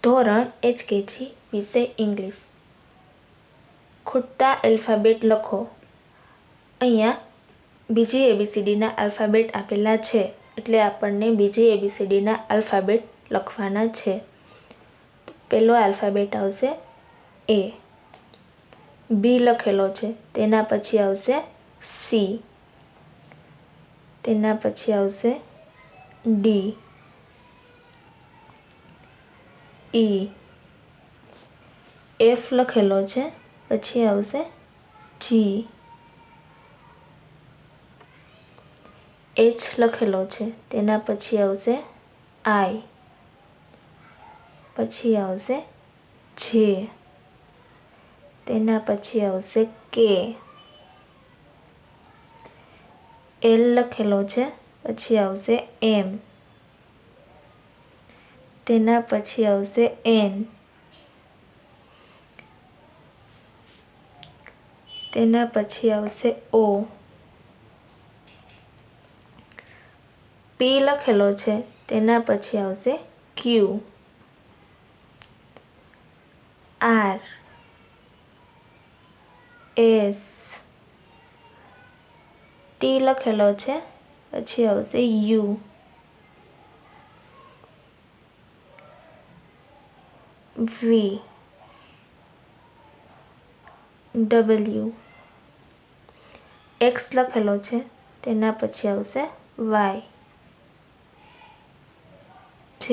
ધોરણ HKG વિષય English. ખૂટતા alphabet લખો. અહીંયા બીજી ABCDના આલ્ફાબેટ આપેલા છે, એટલે આપણને બીજી ABCDના આલ્ફાબેટ લખવાના છે. પહેલો આલ્ફાબેટ આવશે A. B લખેલો છે, તેના પછી આવશે C, તેના પછી આવશે D, E. F લખેલો છે, પછી આવશે G. H લખેલો છે, તેના પછી આવશે I, પછી આવશે J, તેના પછી આવશે K. L લખેલો છે, પછી આવશે M, તેના પછી આવશે N, તેના પછી આવશે O. P લખેલો છે, તેના પછી આવશે Q. R, S. T લખેલો છે, પછી આવશે U. V, W. X લખેલો છે, તેના પછી આવશે Y, Z.